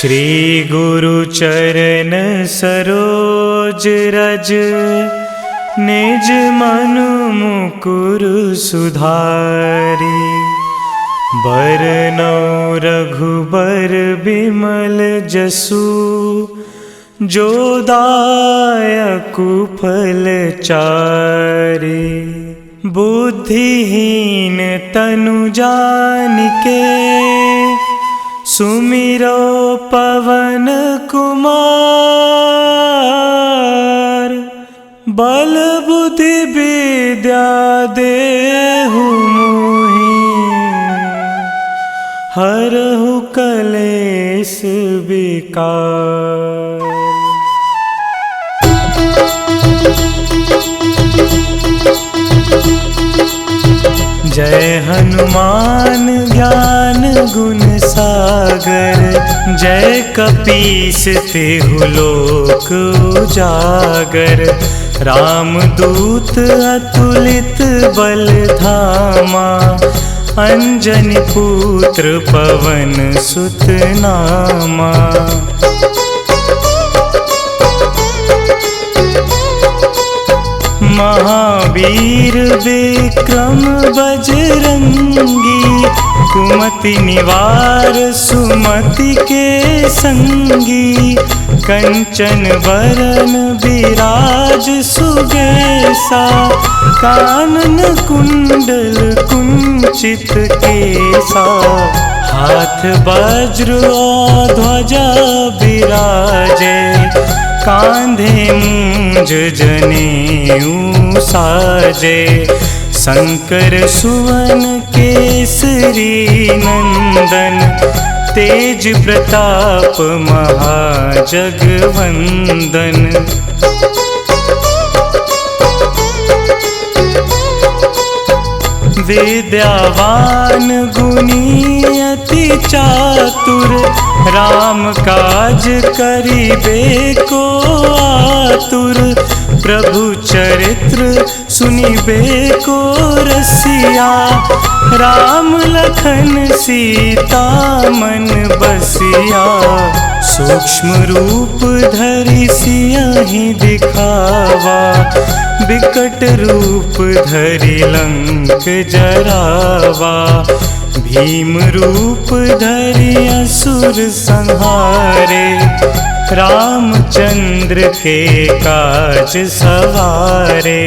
श्री गुरु चरण सरोज रज, निज मनु मुकुर सुधारी। बरनौ रघुबर बिमल जसु, जो दायकु फल चारि। बुद्धिहीन तनु जानिके, सुमिरो पवन कुमार। बल बुद्धि विद्या देहु मोहि, हरहु कलेश विकार। जय हनुमान ज्ञान गुण सागर, जय कपीस तिहु लोक उजागर। रामदूत अतुलित बल धामा, अंजनी पुत्र पवन सुत नामा। महावीर विक्रम बजरंगी, कुमति निवार सुमति के संगी। कंचन वरन विराज सुबेसा, कानन कुंडल कुंचित केसा। हाथ वज्र और ध्वजा विराजे, कांधे मूंज जनेऊ साजे। शंकर सुवन केसरी नंदन, तेज प्रताप महाजगवंदन। विद्यावान गुणी अति चातुर, राम काज करिबे को आतुर। प्रभु चरित्र सुनिबे को रसिया, राम लखन सीता मन बसिया। सूक्ष्म रूप धरि सियहि दिखावा, बिकट रूप धरि लंक जरावा। भीम रूप धरि असुर संहारे, रामचंद्र के काज सवारे।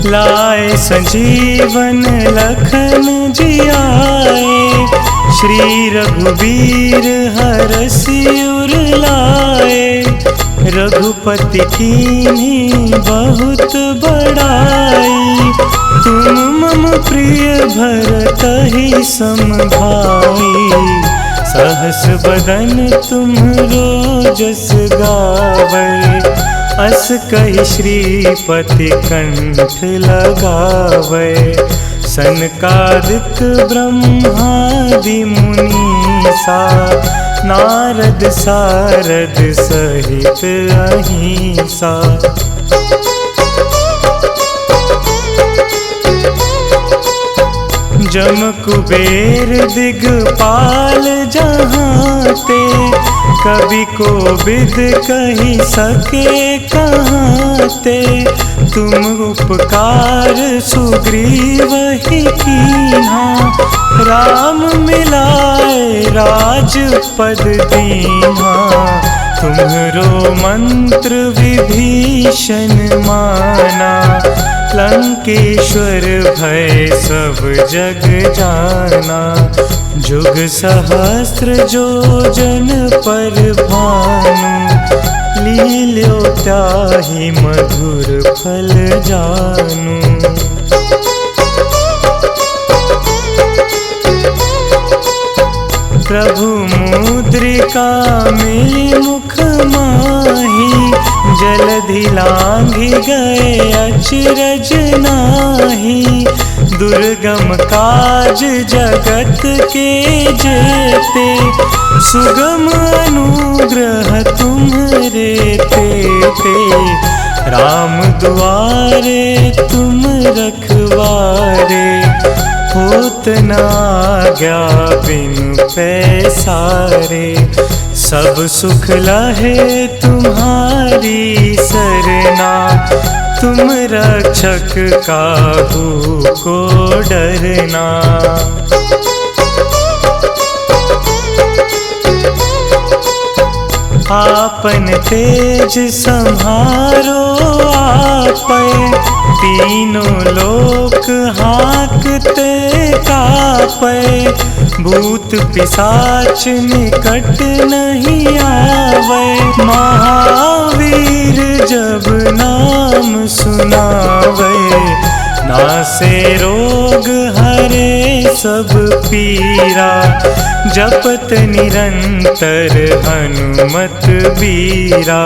लाए संजीवन लखन जियाए, श्री रघुवीर हरषि उर लाए। रघुपति कीन्ही बहुत बड़ाई, तुम मम प्रिय भरतहि सम भाई। सहस बदन तुम्हरो जस गावै, अस कहि श्रीपति कंठ लगावै। सनकादिक ब्रह्मादि मुनीसा, नारद सारद सहित अहिंसा। जम कुबेर दिगपाल जहांते, कवि कोविद कहि सके कहांते। तुम उपकार सुग्रीवहि कीन्हा, राम मिलाए राजपद दीन्हा। तुम्हरो मंत्र विभीषण माना, लंकेश्वर भय सब जग जाना। जुग सहस्त्र जो जन पर भानु, लील्यो ताहि मधुर फल जानू। प्रभु मुद्रिका मिली मुख माही, जलधि लांघि गए अचरज नाही। दुर्गम काज जगत के जेते, सुगम अनुग्रह तुम्हरे तेते। राम दुआरे तुम रखवारे, होत न आज्ञा बिनु पैसारे। सब सुख लहे तुम्हारी सरना, तुम रक्षक काहू को डरना। आपन तेज संहारो आपै, तीनों लोक हाँकते कापै। भूत पिशाच निकट नहीं आवे, महावीर जब नाम सुनावे। नासे रोग हरे सब पीरा, जपत निरंतर हनुमत बीरा।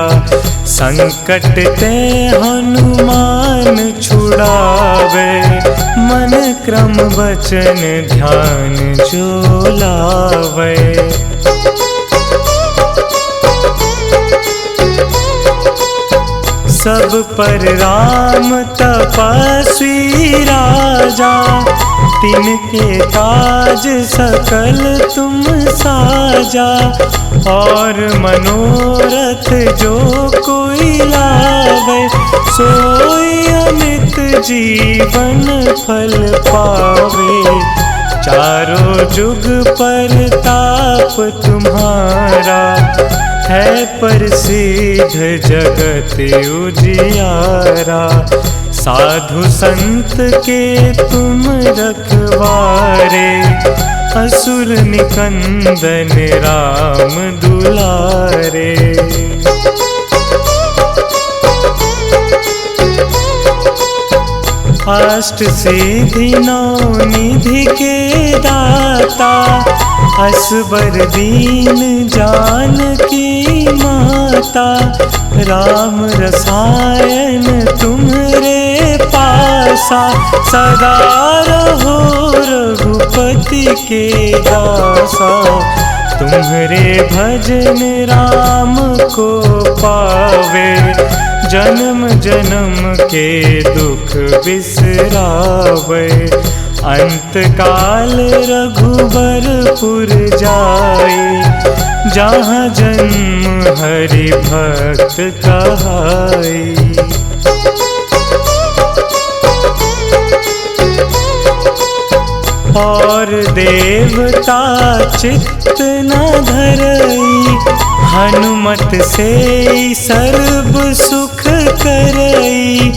संकट ते हनुमान छुड़ावे, मन क्रम वचन ध्यान जो लावे। सब पर राम तपस्वी राजा, तिनके काज सकल तुम साजा। और मनोरथ जो कोई लावे, सोई अमित जीवन फल पावे। चारों जुग परताप तुम्हारा, है प्रसिद्ध जगत उजियारा। साधु संत के तुम रखवारे, असुर निकंदन राम दुलारे। अष्ट सिद्धि नौ निधि के दाता, असबर दीन जानकी माता। राम रसायन तुम्हरे पासा, सदा रहो रघुपति के दासा। तुम्हरे भजन राम को पावे, जन्म जन्म के दुख बिसरावे। अंत काल रघुबरपुर जाई, जहाँ जन्म हरि भक्त कहाई। और देवता चित्त न धरई, हनुमत से सर्व सुख करई।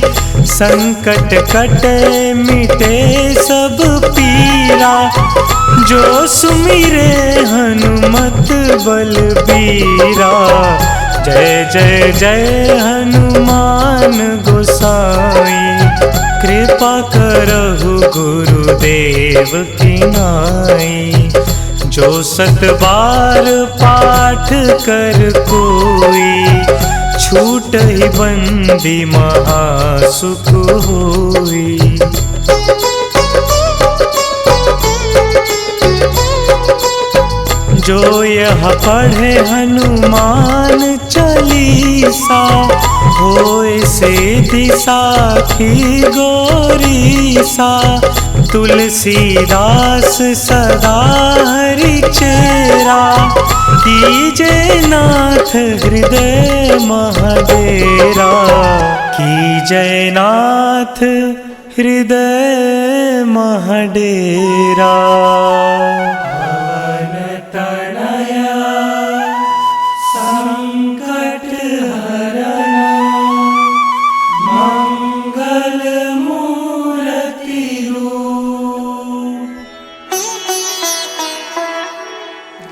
संकट कटे मिटे सब पीरा, जो सुमिरे हनुमत बलबीरा। जय जय जय हनुमान गोसाई, कृपा करहु गुरुदेव की नाई। जो 7 बार पाठ कर कोई, छूटहि बंदी महासुख होई। जो यह पढ़े हनुमान चालीसा, होए सिद्धि साखी गौरीसा। तुलसीदास सदा हरि चेरा, कीजे नाथ हृदय महडेरा। कीजे नाथ हृदय महडेरा।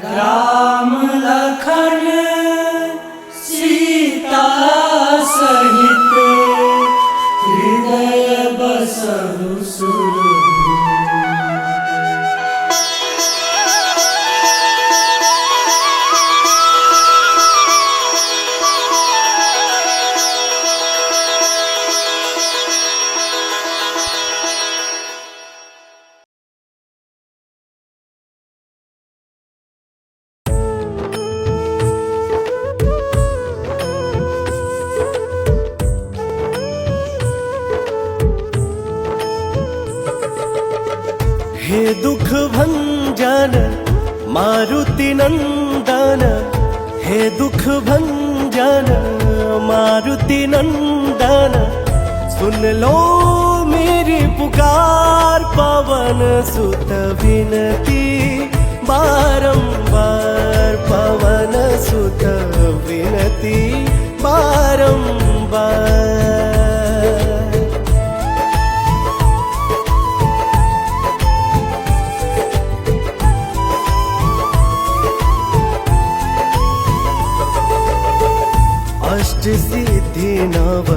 राम लखन सीता सहित, हृदय बसहु सुरभूप। हे दुख भंजन मारुति नंदन, हे दुख भंजन मारुति नंदन, सुन लो मेरी पुकार पवन सुत विनती बारंबार, पवन सुत विनती बारंबार। अष्ट सिद्धि नव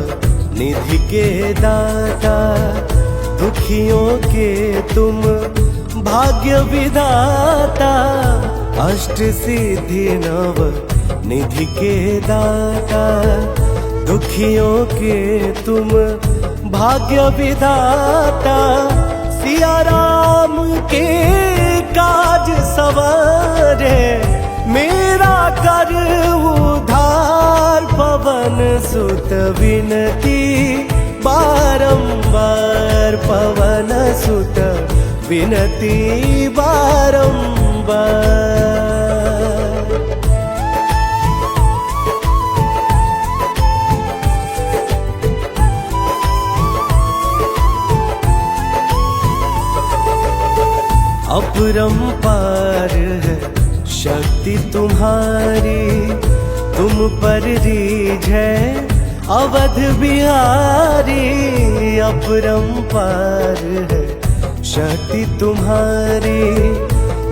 निधि के दाता, दुखियों के तुम भाग्य विधाता। अष्ट सिद्धि नव निधि के दाता, दुखियों के तुम भाग्य विधाता। सिया राम के काज सवारे, मेरा कर उधार पवन सुत विनती बारंबार, पवन सुत विनती बारंबार। अपरंपार है शक्ति तुम्हारी, तुम पर रीझ है अवध बिहारी। अपरंपार है शक्ति तुम्हारी,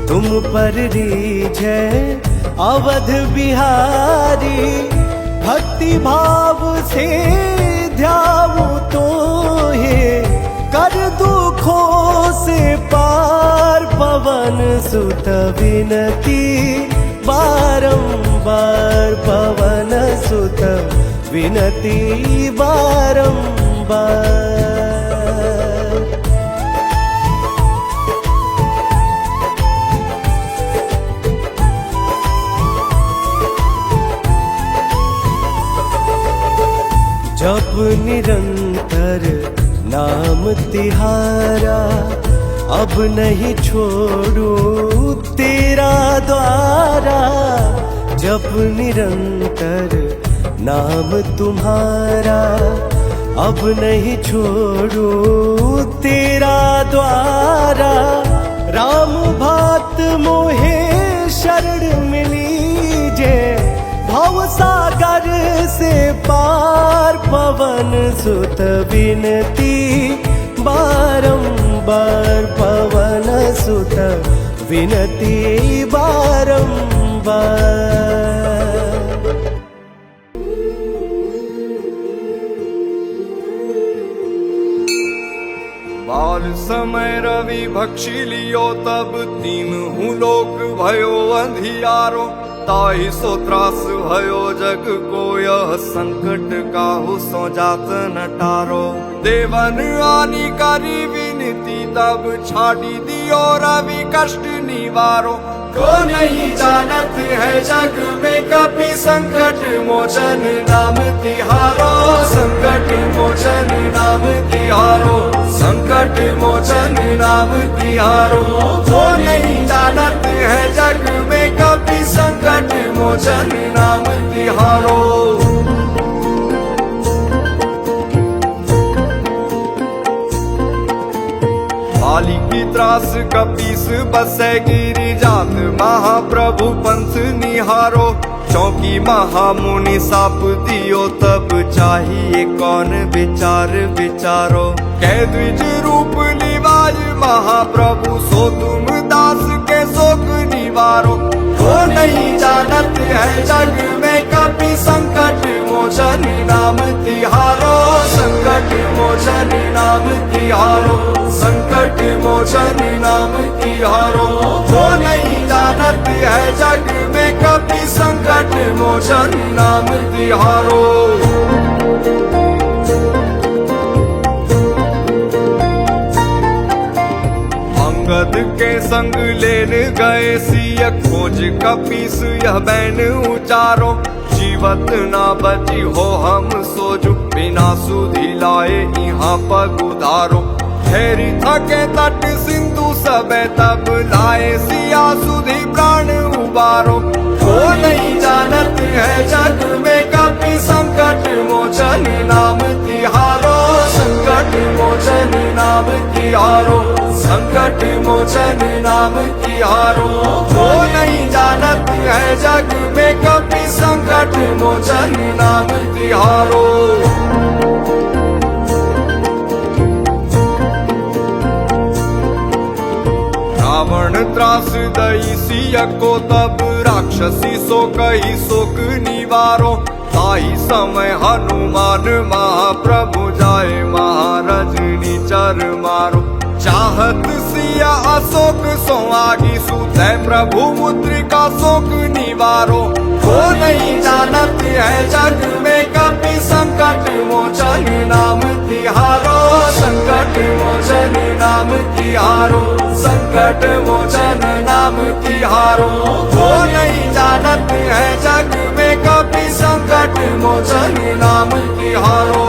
तुम पर रीझ है अवध बिहारी। भक्ति भाव से ध्याऊं तो हे, कर दुखों से पार पवन सुत विनती बारंबार, पवन सुत विनती बारंबार। जप निरंतर नाम तिहारा, अब नहीं छोड़ू तेरा द्वारा। जप निरंतर नाम तुम्हारा, अब नहीं छोड़ू तेरा द्वारा। राम भक्त मोहे शरण मिलीजे, भव सागर से पार पवन सुत विनती बारंबार, पवन सुत विनती बारंबार। बाल समय रवि भक्षी लियो, तब तीनहु लोक भयो अंधियारो। ताहि सो त्रास भयो जग को, यह संकट काहू सो जात न टारो। देवन आनी करी विनती, तब छाड़ी दियो रवि कष्ट निवारो। को नहीं जानत है जग में कपि, संकट मोचन नाम तिहारो। संकट मोचन नाम तिहारो, संकट मोचन नाम तिहारो। को नहीं जानत है जग में कपि, संकट मोचन नाम तिहारो। बाली की त्रास कपीस बसे गिरी जात, महाप्रभु पंथ निहारो। चौकी महामुनि साप दियो, तब चाहिए कौन विचार विचारो। कह द्विज रूप निवाज महाप्रभु, सो तुम दास के शोक निवारो। को नहीं जानत है जग में कपि, संकट मोचन नाम तिहारो। संकट मोचन नाम तिहारो, संकट मोचन नाम तिहारो। को नहीं जानत है जग में कपि, संकट मोचन नाम तिहारो। अंगद के संग लेन गए सिय, खोज कपीस यह बैन उचारो। जीवत ना बची हो हम सोजु, बिना सुधि लाए यहाँ पग उधारो। ठहरी थके तट सिंधु सबे तब लाए सिया सुधी प्राण उबारो। वो नहीं जानत है जग में कभी संकट मोचन नाम तिहारो, संकट मोचन नाम तिहारो, संकट मोचन नाम तिहारो। वो नहीं जानत है जग में कभी संकट मोचन नाम तिहारो। रावण त्रास दई सिया को तब राक्षसी सो कही शोक निवारो। ताई समय हनुमान महाप्रभु जाए महारजनी चर मारो। चाहत सिया अशोक सो आगी सुते प्रभु मुद्रिका शोक निवारो। वो नहीं जानत है जग में कभी संकट मोचन नाम तिहारो, संकट मोचन नाम तिहारो, संकट मोचन नाम तिहारो। वो नहीं जानत है जग में कभी संकट मोचन नाम तिहारो।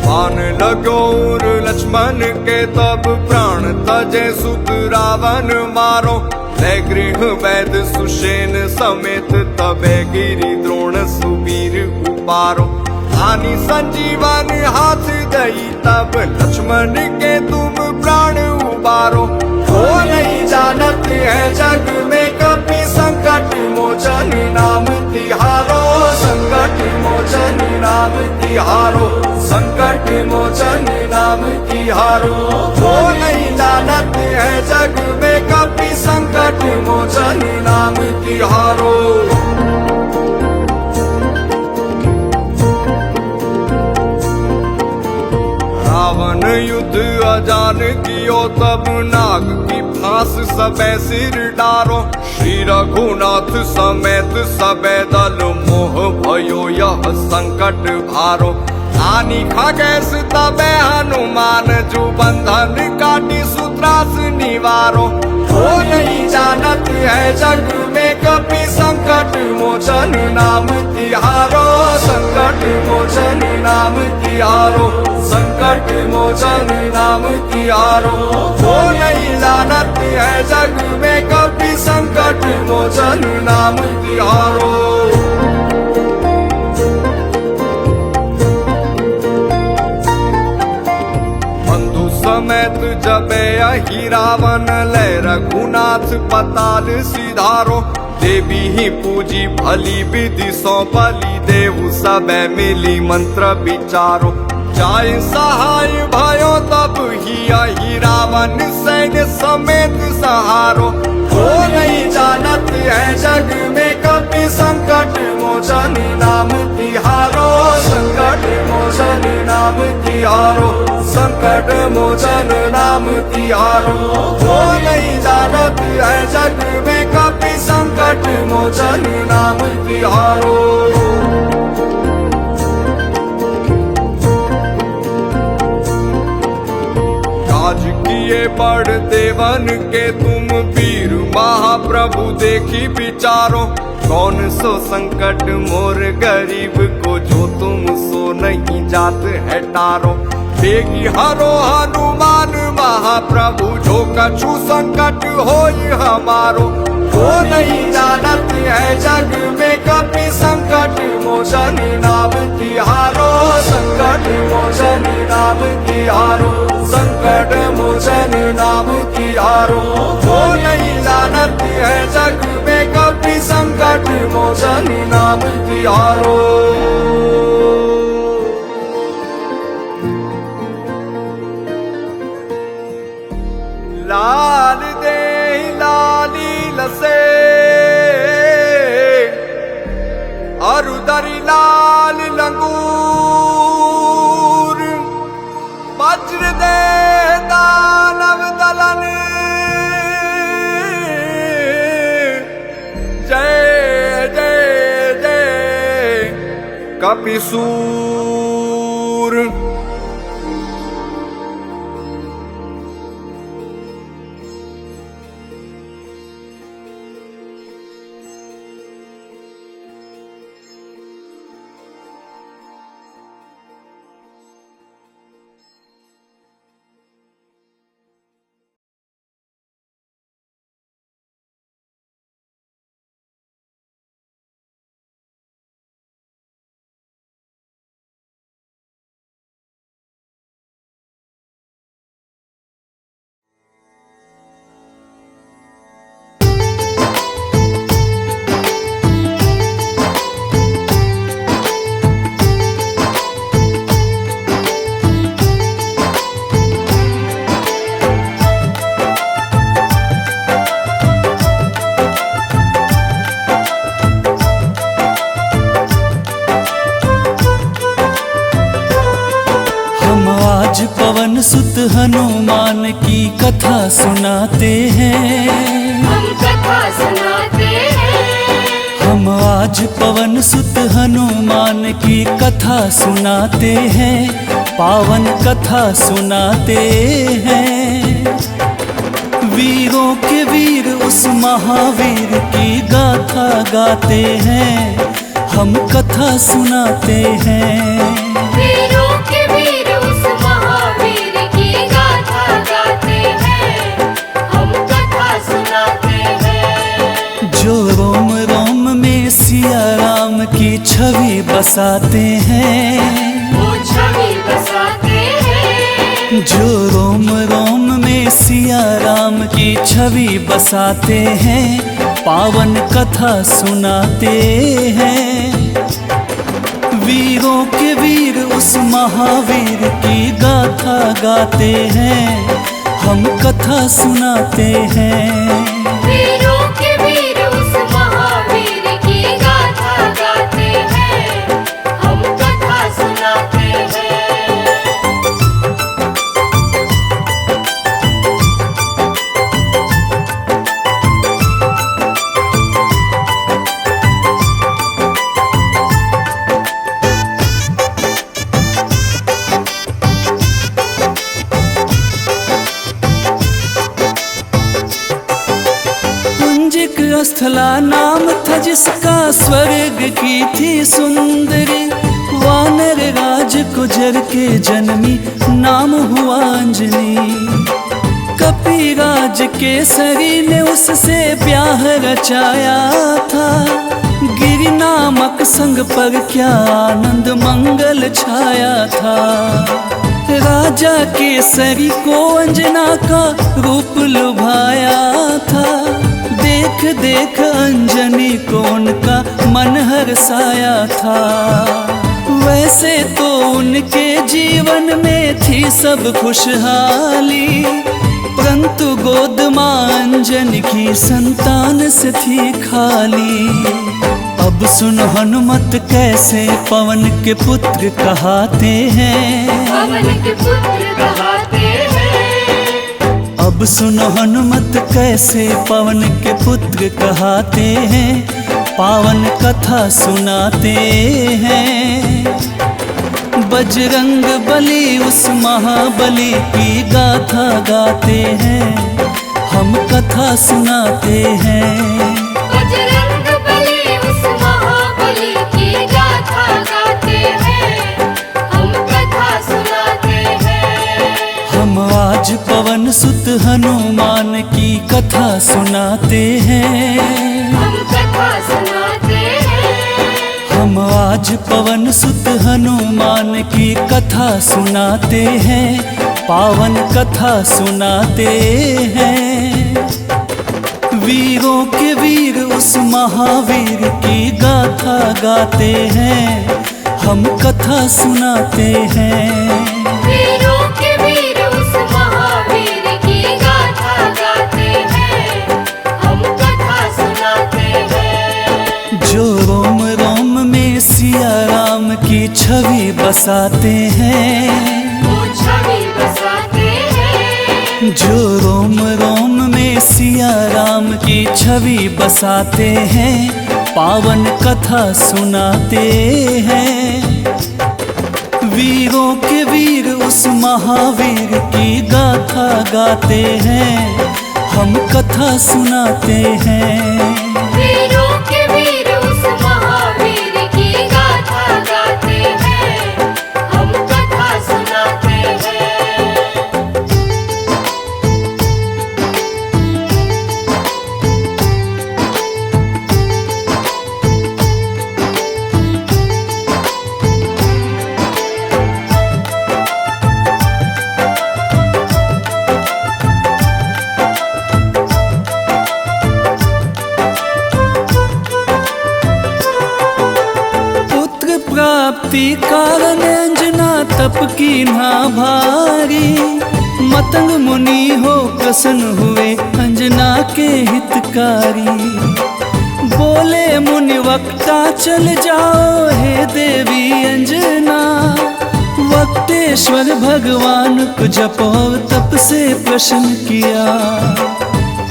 बाण लगोर लक्ष्मण के तब प्राण तजे सुत रावण मारो। ले गृह वैद सुषेण समेत तबे गिरि द्रोण सुवीर उपारो। आनी संजीवन हाथ दई तब लक्ष्मण के तुम प्राण उबारो। वो नहीं जानत है जग में कभी संकट मोचन नाम तिहारो, संकट मोचन नाम तिहारो, संकट मोचन नाम तिहारो। वो नहीं जानत है जग में कभी संकट मोचन नाम तिहारो। रावण युद्ध अजान कियो तब नाग की फांस सबे सिर डारो। श्री रघुनाथ समेत सबे दल मोह भयो यह संकट भारो। आनी खगेश तबे हनुमान जू बंधन काटी सूत्रास निवारो। वो नहीं जानत है जग में कभी संकट मोचन नाम तिहारो, संकट मोचन नाम तिहारो, संकट मोचन नाम तिहारो। वो नहीं जानत है जग में कभी संकट मोचन नाम तिहारो। समेत जबे अहि रावण ले रघुनाथ पताल सिधारो। देवी ही पूजी भली विधि सौ बलि देहु सबे मिली मंत्र विचारो। जाय सहाय भयो तब ही अहि रावण सैन्य समेत सहारो। वो नहीं जानत है जग में कभी संकट मोचन नाम तिहारो, संकट मोचन नाम तिहारो, संकट मोचन नाम तिहारो। वो नहीं जानत है जग में कभी संकट मोचन नाम तिहारो। काज किए बड़ देवन के तुम वीर महाप्रभु देखी विचारो। कौन सो संकट मोर गरीब को जो तुम सो नहीं जात है टारो। बेगी हरो हनुमान महाप्रभु जो कछु संकट होई हमारो। वो नहीं जानत है जग में कभी संकट मोचन नाम तिहारो, संकट मोचन नाम तिहारो, संकट मोचन नाम तिहारो। वो नहीं जानत है जग में कभी संकट मोचन नाम तिहारो। लाल दे लाली लसे अरुदरी लाल लंगूर। वज्र दे दानव दलन जय जय जय कपिसूर। आज पवन सुत हनुमान की कथा सुनाते हैं। हम कथा सुनाते हैं। हम आज पवन सुत हनुमान की कथा सुनाते हैं, पावन कथा सुनाते हैं। वीरों के वीर उस महावीर की गाथा गाते हैं, हम कथा सुनाते हैं। वीरों के वीर उस महावीर की गाथा गाते हैं, हम कथा सुनाते हैं। जो रोम रोम में सिया राम की छवि बसाते हैं, वो छवि बसाते हैं। जो रोम रोम में सिया राम की छवि बसाते हैं, पावन कथा सुनाते हैं। वीरों के वीर उस महावीर की गाथा गाते हैं, हम कथा सुनाते हैं। वीरों के वीर उस महावीर की गाथा गाते हैं, हम कथा सुनाते हैं। स्थला नाम था जिसका, स्वर्ग की थी सुंदरी। वानर राज गुजर के जन्मी, नाम हुआ अंजनी। कपिराज केसरी ने उससे ब्याह रचाया था, गिरि नामक संग पर क्या आनंद मंगल छाया था। राजा केसरी को अंजना का रूप लुभाया था, देख देख अंजनी को उनका मन हर्षाया था। वैसे तो उनके जीवन में थी सब खुशहाली, परंतु गोद मां अंजनी की संतान से थी खाली। अब सुन हनुमत कैसे पवन के पुत्र कहाते हैं, पवन के पुत्र कहाते हैं। अब सुनो हनुमत कैसे पवन के पुत्र कहाते हैं, पावन कथा सुनाते हैं। बजरंग बली उस महाबली की गाथा गाते हैं, हम कथा सुनाते हैं। बजरंग बली उस महाबली की गाथा गाते हैं, हम कथा सुनाते हैं। हम आज पवन सुत हनुमान की कथा सुनाते हैं। हम कथा सुनाते हैं। हम आज पवन सुत हनुमान की कथा सुनाते हैं, पावन कथा सुनाते हैं। वीरों के वीर उस महावीर की गाथा गाते हैं, हम कथा सुनाते हैं। वीरों के वीर उस महावीर की गाथा गाते हैं, हम कथा सुनाते हैं। जो रोम रोम में सिया राम की छवि बसाते हैं, वो छवि बसाते हैं। जो रोम रोम में सिया राम की छवि बसाते हैं, पावन कथा सुनाते हैं। वीरों के वीर उस महावीर की गाथा गाते हैं, हम कथा सुनाते हैं। वीरों के वीर उस महावीर की गाथा गाते हैं, हम कथा सुनाते हैं। प्राप्ति कारण अंजना तप की ना भारी। मतंग मुनि हो प्रसन्न हुए अंजना के हितकारी। बोले मुनि वक्ता चल जाओ हे देवी अंजना, वक्तेश्वर ईश्वर भगवान को जप और तप से प्रसन्न किया।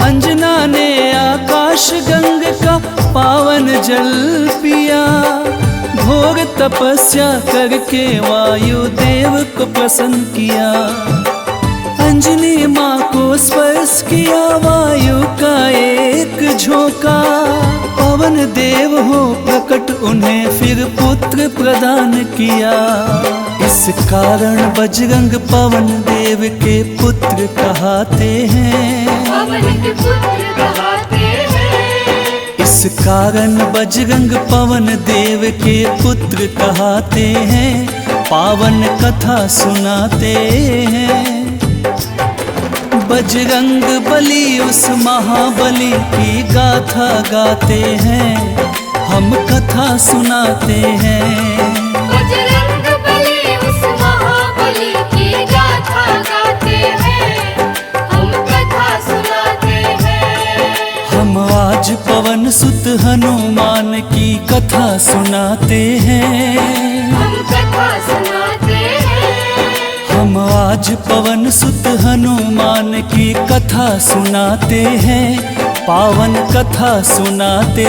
अंजना ने आकाश गंग का पावन जल पिया। घोर तपस्या करके वायु देव को प्रसन्न किया। अंजनी माँ को स्पर्श किया वायु का एक झोंका। पवन देव हो प्रकट उन्हें फिर पुत्र प्रदान किया। इस कारण बजरंग पवन देव के पुत्र कहते हैं। पवन के पुत्र कहते हैं। इस कारण बजरंग पवन देव के पुत्र कहते हैं। पावन कथा सुनाते हैं। बजरंग बली उस महाबली की गाथा गाते हैं। हम कथा सुनाते हैं। बजरंग बली उस महाबली की गाथा गाते हैं। हम कथा सुनाते हैं। हम आज पवन सुत हनुमान की कथा सुनाते हैं। हम कथा सुनाते हैं। हम आज पवन सुत हनुमान की कथा सुनाते हैं। पावन कथा सुनाते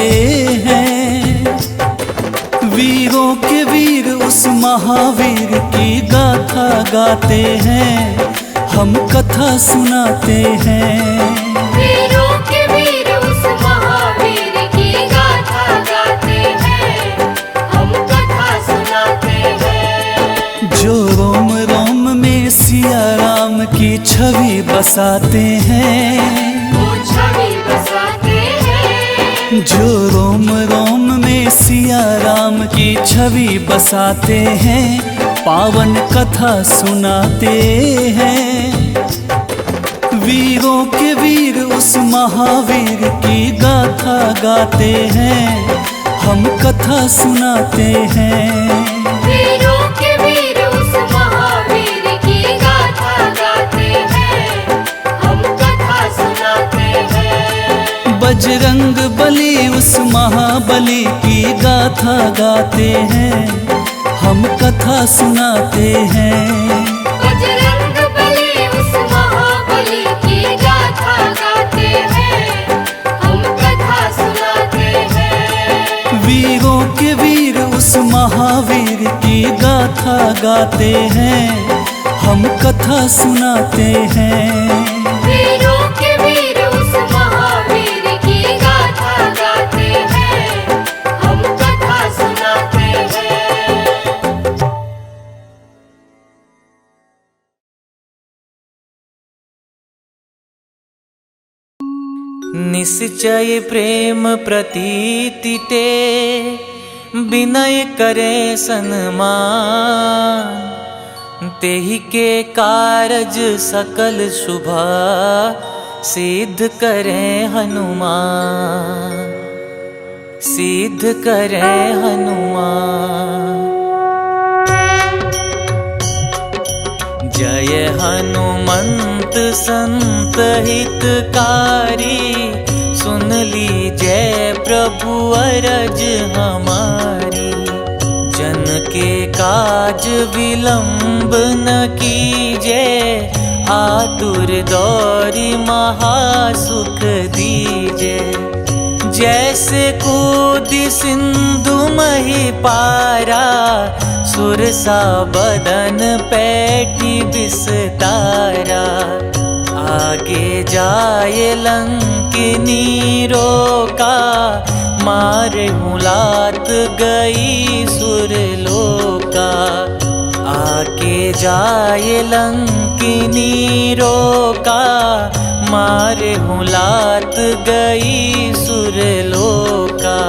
हैं। वीरों के वीर उस महावीर की गाथा गाते हैं। हम कथा सुनाते हैं। वीरों के वीर उस महावीर की गाथा गाते हैं। हम कथा सुनाते हैं। जो रोम रोम में सिया राम की छवि बसाते हैं। वो छवि बसाते हैं। जो रोम रोम में सिया राम की छवि बसाते हैं। पावन कथा सुनाते हैं। वीरों के वीर उस महावीर की गाथा गाते हैं। हम कथा सुनाते हैं। वीरों के वीर उस महावीर की गाथा गाते हैं। हम कथा सुनाते हैं। बजरंग बली उस महाबली की गाथा गाते हैं। हम कथा सुनाते हैं। बजरंग बली उस महाबली की गाथा गाते हैं। हम कथा सुनाते हैं। वीरों के वीर उस महावीर की गाथा गाते हैं। हम कथा सुनाते हैं। वीरों के वीर उस महावीर की गाथा गाते हैं। हम कथा सुनाते हैं। निश्चय प्रेम प्रतीति ते विनय करे सन्मान। तेहि के कारज सकल शुभ सिद्ध करे हनुमान। सिद्ध करे हनुमान। जय हनुमंत संत हितकारी। सुन लीजय प्रभु अरज हमारी। जन के काज विलंब न कीजे। आतुर दौरी महासुख दीजे। जैसे कूदी सिंधु मही पारा। सुरसा बदन पैठी विस्तारा। आगे जाए लंकिनी रोका। मारे मुलात गई सुरलोका। आगे जाए लंकिनी रोका। मारे मुलात गई सुरलोका।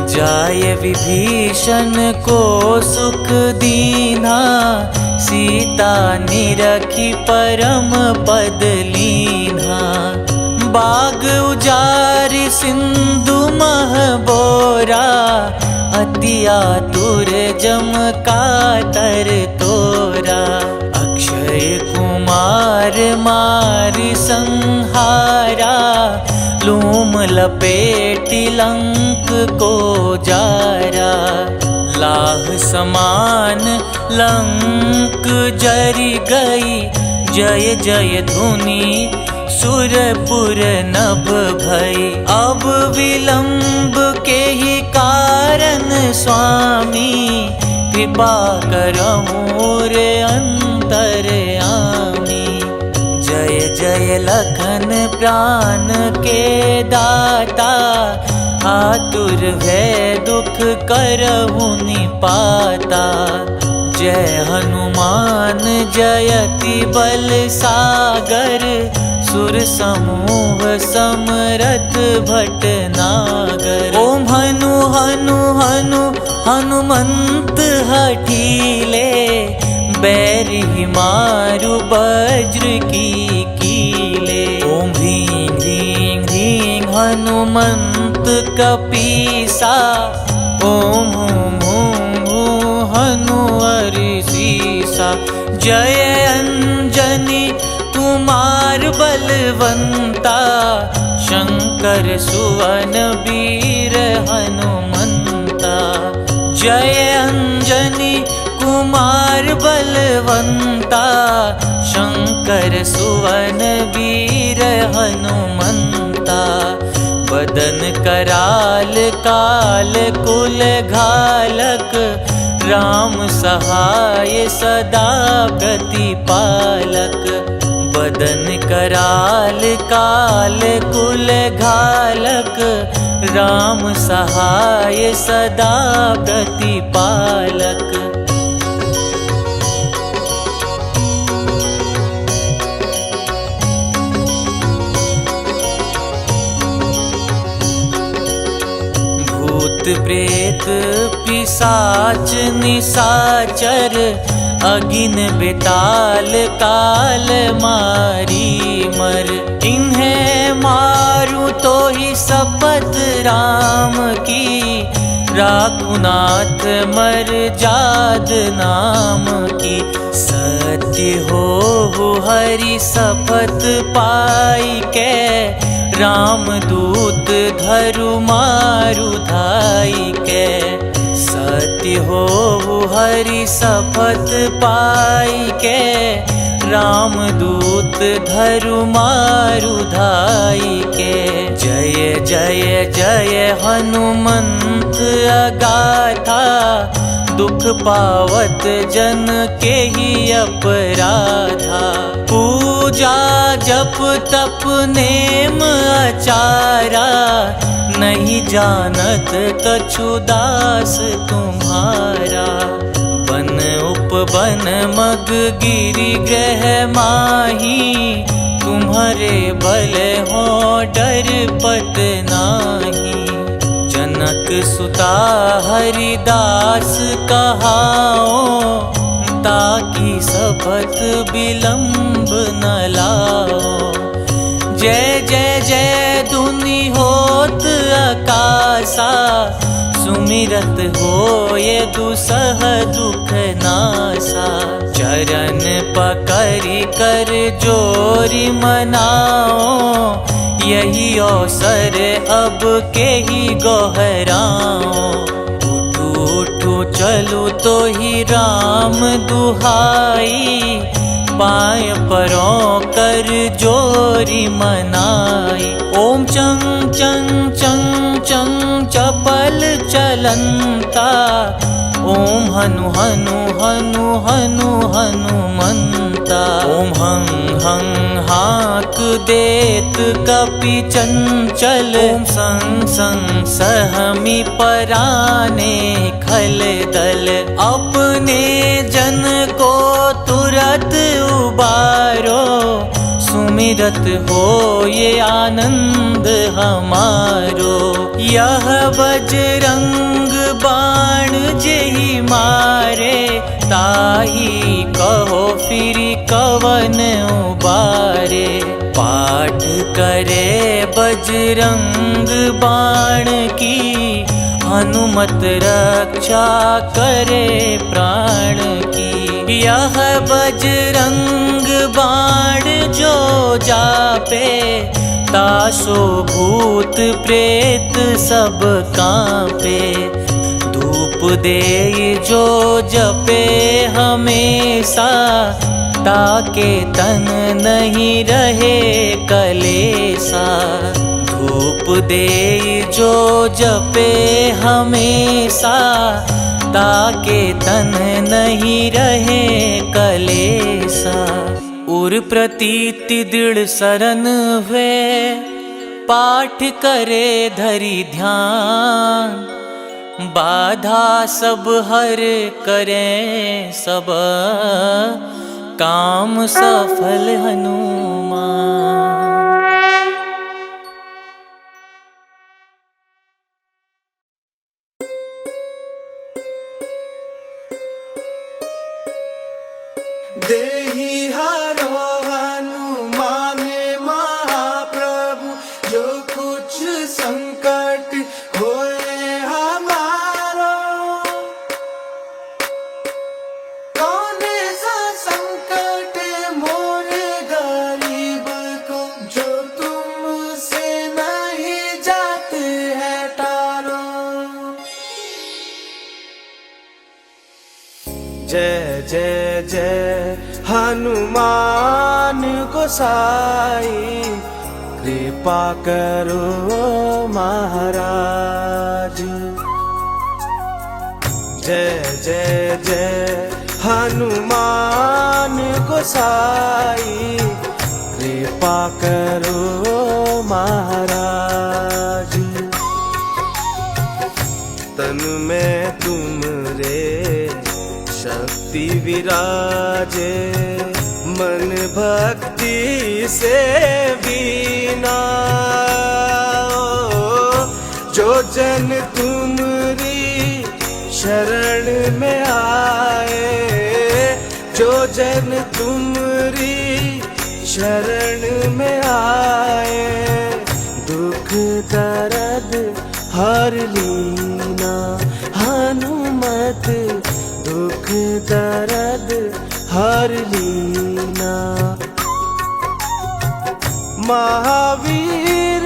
जाय विभीषण को सुख दीना। सीता निरखी परम पद लीना। बाग उजारि सिंधु मह बोरा। अति आतुर जम कातर तोरा। अक्षय कुमार मारि संहारा। लूम लपेटि लंक को जारा। लाह समान लंक जरी गई, जय जय धुनि सुरपुर नभ भई। अब विलंब के ही कारण स्वामी, कृपा करहु रे अंतरयामी। जय जय लखन प्राण के दाता, आतुर भय दुख करहु निपाता। जय हनुमान जयति बल सागर, सुर समूह समरथ भटनागर। ओम हनु हनु हनु हनुमंत हठीले, बैरि मारु वज्र की कीले। ओम ह्रीं ह्रीं ह्रीं हनुमंत कपीसा, ओम हूं हूं हूं हनु हरिसीसा। जय अंजनी कुमार बलवंता, शंकर सुवन वीर हनुमंता। जय अंजनी कुमार बलवंता, शंकर सुवन वीर हनुमंता। बदन कराल काल कुल घालक, राम सहाय सदा प्रतिपालक। बदन कराल काल कुल घालक, राम सहाय सदा प्रतिपालक। भूत प्रेत पिशाच निशाचर, अगिन बेताल काल मारी मर। इन्हें मारू तो ही शपथ राम की, राखुनाथ मर जाद नाम की। सत्य हो हरि शपथ पाई के, राम दूत धरु मारु धाई के। सत्य हो हरि शपथ पाई के, राम दूत धरु मारु धाई के। जय जय जय हनुमंत अगाथा, दुख पावत जन के ही अपराधा। पूजा जप तप नेम आचारा, नहीं जानत कछु दास तुम्हारा। बन उपवन मग गिरि ग्रह माही, तुम्हारे बल हो डर पत नाही। जनक सुता हरिदास कहाओ, ताकि शपथ विलंब न लाओ। जय जय जय धुनि होत आकाशा, सुमिरत हो ये दुसह दुख नासा। चरण पकड़ि कर जोरि मनाओ, यही अवसर अब के ही गोहराओ। उठू उठू चलू तो ही राम दुहाई, पाय परों कर जोरी मनाई। ओम चंग चंग चंग चंग चपल चलंता, ओम हनु हनु हनु हनु हनुमंता। ओम हं हं हाक देत कपि चंचल, ओम संग संग सहमी पराने खल दल। अपने जन को तुरत उबारो, सुमिरत हो ये आनंद हमारो। यह बजरंग बाण जेहि मारे, ताही कहो फिर कवन उबारे। पाठ करे बजरंग बाण की, हनुमत रक्षा करे प्राण की। यह बजरंग बाण जो जापे, तासो भूत प्रेत सब कांपे। धूप देई जो जपे हमेशा, ताके तन नहीं रहे कलेसा। धूप देई जो जपे हमेशा, ताके तन नहीं रहे कलेसा। उर प्रतीति दृढ़ सरन हुए, पाठ करे धरि ध्यान। बाधा सब हर करे सब, काम सफल हनुमान। देहि हरो हनुमान महाप्रभु, जो कुछ संकट होए हमारो। कौन सा संकट मोरे गरीब को, जो तुमसे नहीं जाते है टारो। जय जय जय हनुमान गोसाई, कृपा करो महाराज। जय जय जय हनुमान गोसाई, कृपा करो महाराज। तन में तुमरे शक्ति विराजे, मन भक्ति से बीना। जो जन तुमरी शरण में आए, जो जन तुमरी शरण में आए, दुख दर्द हर लीना। हनुमत दुख दर्द हर लीना। महावीर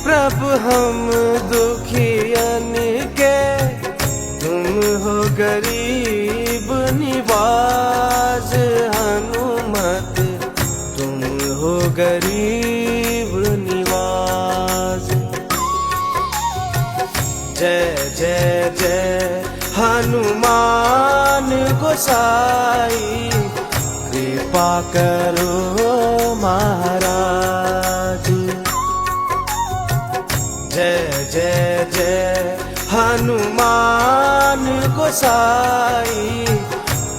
प्रभु हम दुखियन के, तुम हो गरीब निवाज। हनुमत तुम हो गरीब निवाज। जय जय जय हनुमान गोसाई, कृपा करो महाराज। जय जय जय हनुमान गोसाई,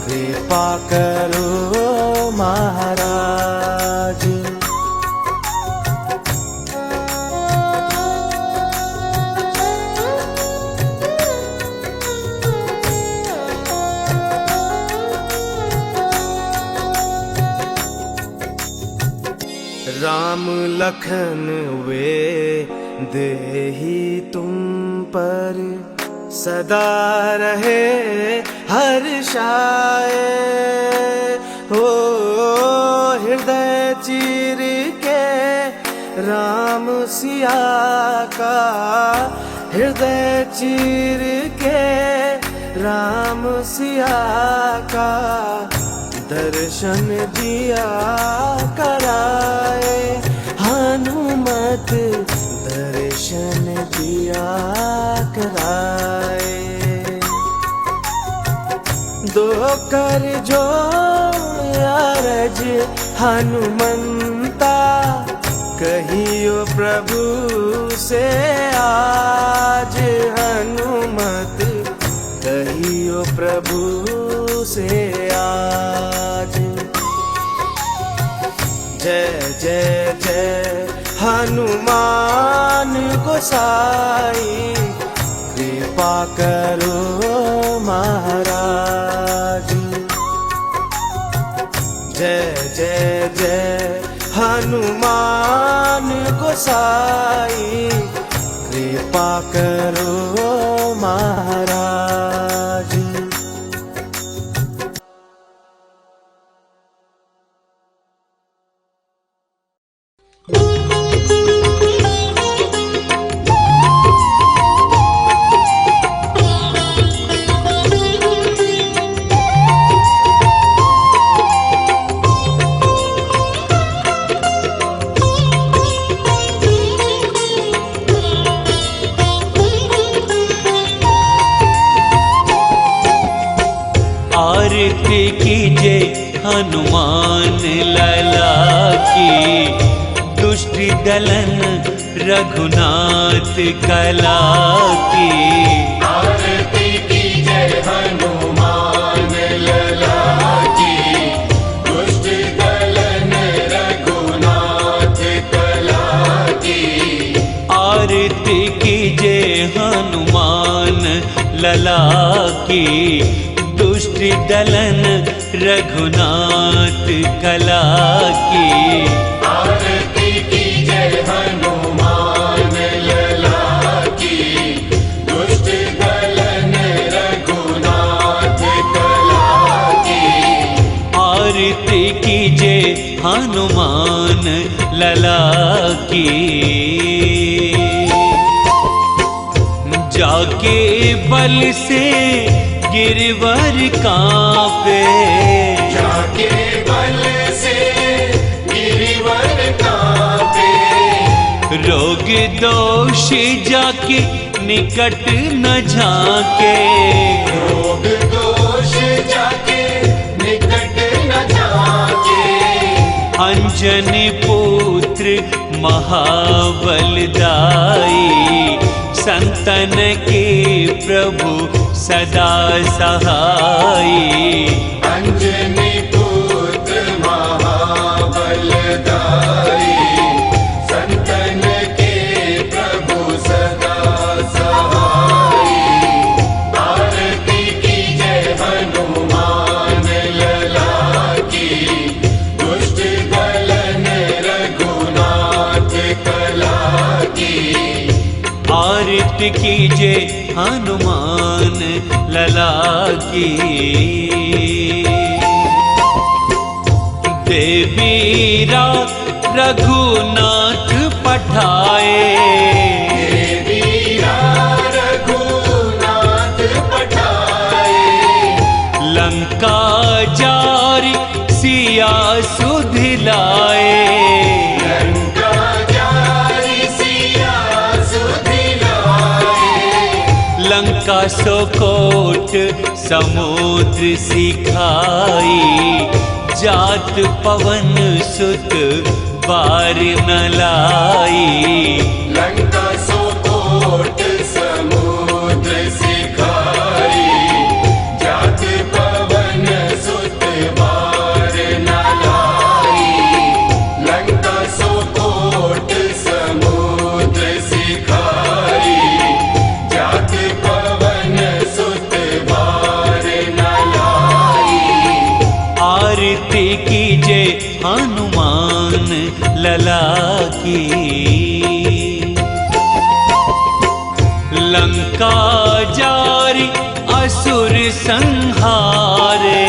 कृपा करो महाराज। राम लखन वे देहि तुम पर, सदा रहे हर्षाए। हो हृदय चीर के राम सिया का, हृदय चीर के राम सिया का, दर्शन दिया कराए। हनुमत दर्शन दिया कराए। दो कर जो अरज हनुमंता, कहियो प्रभु से आज। हनुमत कहियो प्रभु से आज। जय जय जय हनुमान गोसाई, कृपा करो महाराज। जय जय जय हनुमान गोसाई, कृपा करो महाराज। आरती कीजे हनुमान लला की, दुष्ट दलन रघुनाथ कला की। आरती कीजे हनुमान लला की, दुष्ट दलन रघुनाथ कला की। आरती कीजे हनुमान लला की, दुष्ट दलन रघुनाथ कला की। आरती कीजे हनुमान लला की, दुष्ट दलन रघुनाथ कला की। आरती कीजे हनुमान लला की। जाके बल से गिरवर कांपे, जाके बल से गिरवर कांपे। रोग दोष जाके निकट न झाके, रोग दोष जाके निकट न झाके। अंजनी पुत्र महाबलदाई, संतन के प्रभु सदा सहाई। अंजनी पुत्र महाबलदाई, संतन के प्रभु सदा सहाई। आरती कीजे हनुमान लला की, दुष्ट दलन रघुनाथ कला की। आरती कीजे हनुमान लला की। देवीरा रघुनाथ पठाए, देवीरा रघुनाथ पठाए। लंका जारी सिया सुधिलाए, लंका जारी सिया सुधिलाए। लंका सोकोट समुद्र सिखाई, जात पवन सुत बार न लाई। लंका सोकोट समुद्र सिखाई, जात पवन सुत बार न लाई। लंका सोकोट समुद्र सिखाई, जात पवन सुत बार न लाई। आरती कीजे हनुमान लला की। लंका जारी असुर संहारे,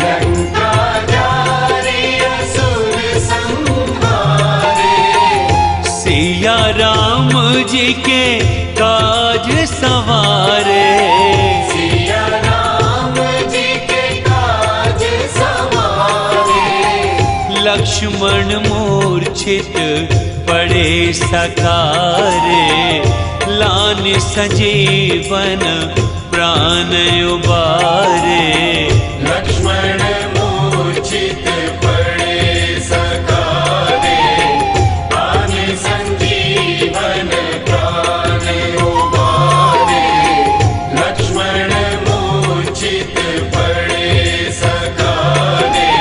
लंका जारी असुर संहारे। सिया राम जी के काज सवारे, सिया राम जी के काज सवारे। लक्ष्मण मूर्छित पड़े सकारे, लान संजीवन प्राण उबारे। लक्ष्मण मूर्छित पड़े सकारे, प्राण संजीवन प्राण उबारे। लक्ष्मण मूर्छित पड़े सकारे,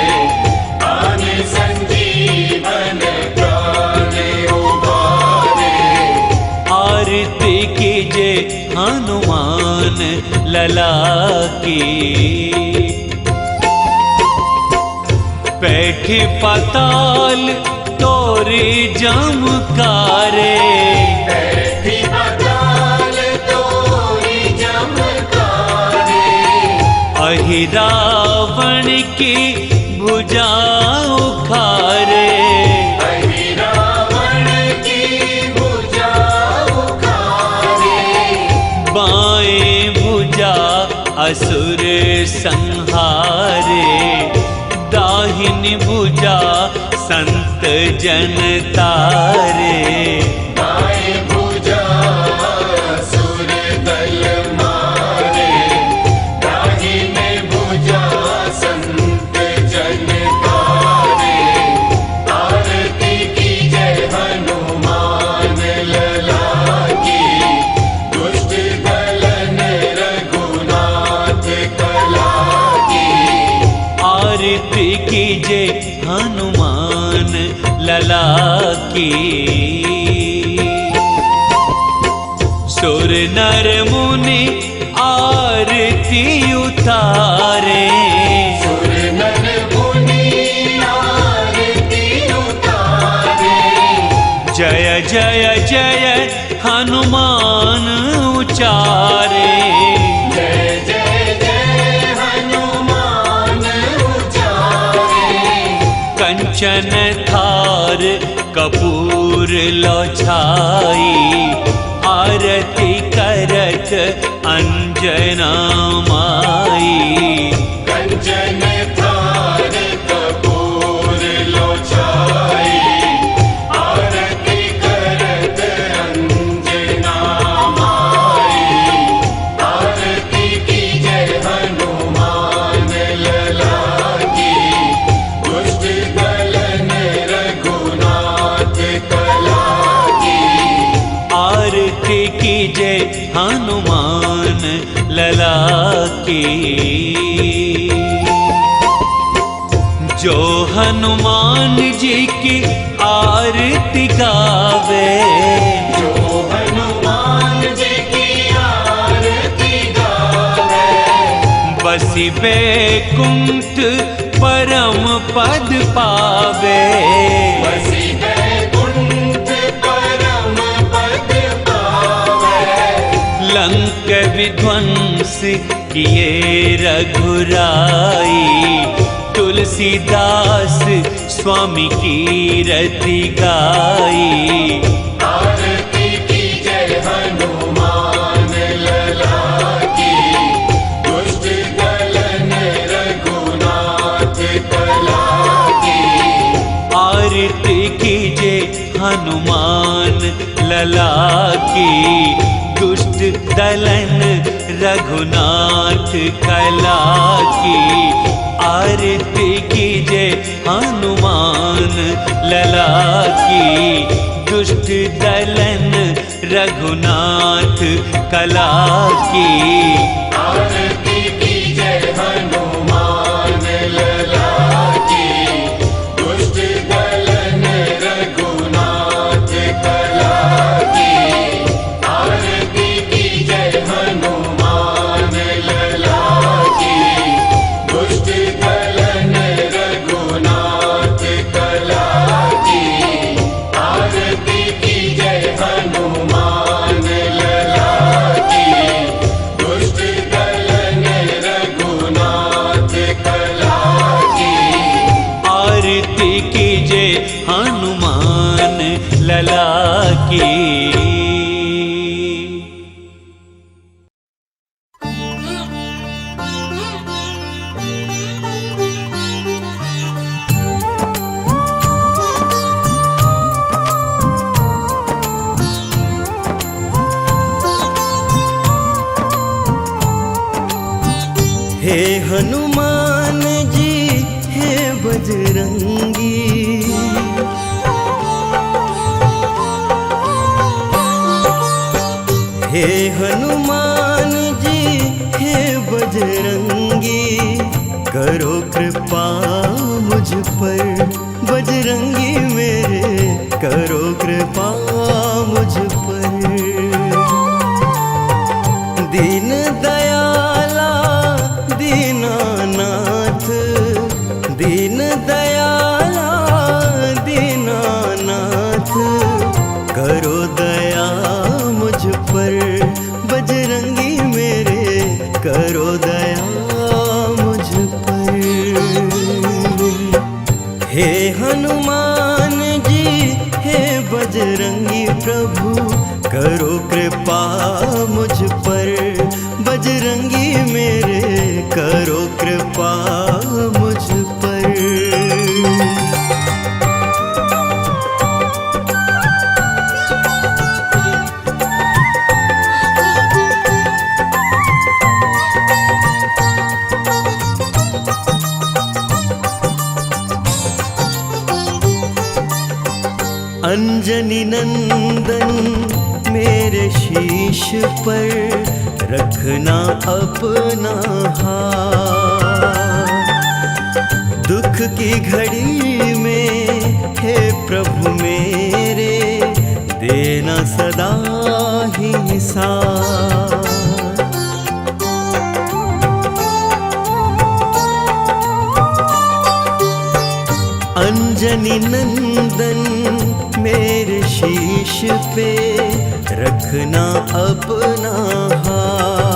प्राण संजीवन प्राण उबारे। आरती कीजे हनुमान लला की। बैठे पाताल तोरे जमकारे, बैठी पाताल तोरी जमकारे। अहि रावण की भुजा उखारे, अहि रावण की भुजा उखारे। बाएं भुजा असुर संहारे, दाहिनी भुजा संत जन तारे। दाएं भुजा असुर दल मारे, दाहिने भुजा कीजे हनुमान लला की। सुर नर मुनि आरती उतारे, सुर नर मुनि आरती उतारे। जय जय जय हनुमान उचारे। जय जय जय हनुमान उचारे। कंचन थार कपूर लो छाई, आरती करत अंजना माई। कंचन थार कपूर लो छाई, आरती करत अंजना माई। आरती कीजे हनुमान लला की, दुष्ट दलन रघुनाथ कला की। आरती कीजे हनुमान लला की। जो हनुमान जी की आरती गावे, जो हनुमान जी की आरती गावे। बसी बैकुंठ परम पद पावे। बसी बैकुंठ परम पद पावे। लंक विध्वंस किए रघुराई, तुलसीदास स्वामी की रति गाई। आरती कीजे हनुमान लला की, दुष्ट दलन रघुनाथ कला की। आरती कीजे हनुमान लला की, दुष्ट दलन रघुनाथ कला की। आरती कीजे हनुमान लला की, दुष्ट दलन रघुनाथ कला की। आरती कीजे हनुमान लला की, दुष्ट दलन रघुनाथ कला की। आरती कीजे हनुमान लला की, दुष्ट दलन रघुनाथ कला की। आरती कीजे हनुमान लला की, दुष्ट दलन रघुनाथ कला की। आरती कीजे हनुमान लला की। हे हनुमान जी हे बजरंगी, हे हनुमान जी हे बजरंगी। करो कृपा मुझ पर बजरंगी मेरे, करो कृपा मुझ पर। दीन दयाला दीनानाथ, दीन दयाला दीनानाथ। करो दया मुझ पर बजरंगी मेरे, करो दया मुझ पर। हे हनुमान जी हे बजरंगी प्रभु, करो कृपा मुझ पर बजरंगी मेरे, करो कृपा मुझ पर। अंजनी नंदन मेरे शीश पर, रखना अपना हाथ। दुख की घड़ी में हे प्रभु मेरे देना सदा ही साथ। अंजनी नंदन मेरे शीश पे रखना अपना हाथ।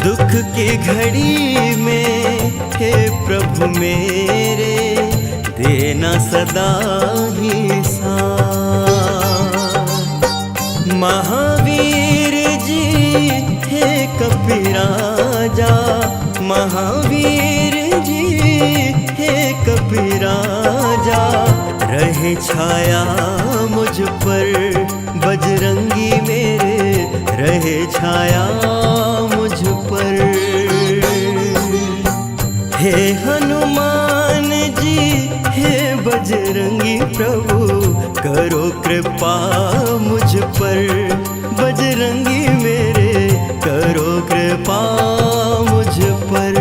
दुख की घड़ी में हे प्रभु मेरे देना सदा ही साथ। महावीर जी हे कपिराजा, महावीर जी हे कपिराजा, रहे छाया मुझ पर बजरंगी मेरे, रहे छाया मुझ पर। हे हनुमान जी हे बजरंगी प्रभु, करो कृपा मुझ पर, बजरंगी मेरे करो कृपा मुझ पर।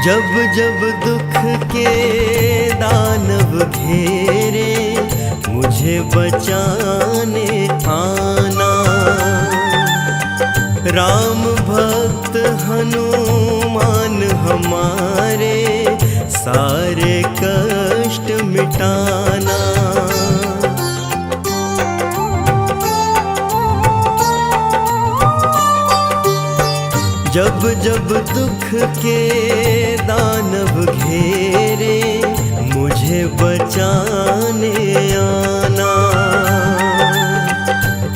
जब जब दुख के दानव घेरे, मुझे बचाने आना। राम भक्त हनुमान हमारे, सारे कष्ट मिटाना। जब जब दुख के दानव घेरे, मुझे बचाने आना।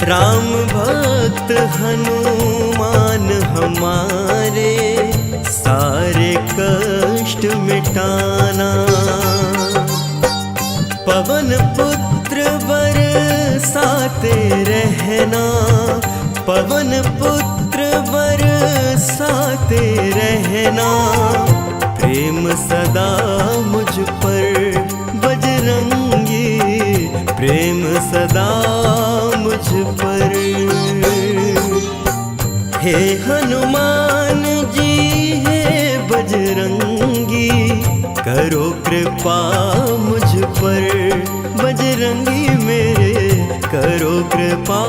राम भक्त हनुमान हमारे, सारे कष्ट मिटाना। पवन पुत्र बरसाते रहना, पवन पुत्र बरसाते रहना। प्रेम सदा मुझ पर बजरंगी, प्रेम सदा मुझ पर। हे हनुमान जी हे बजरंगी, करो कृपा मुझ पर, बजरंगी मेरे करो कृपा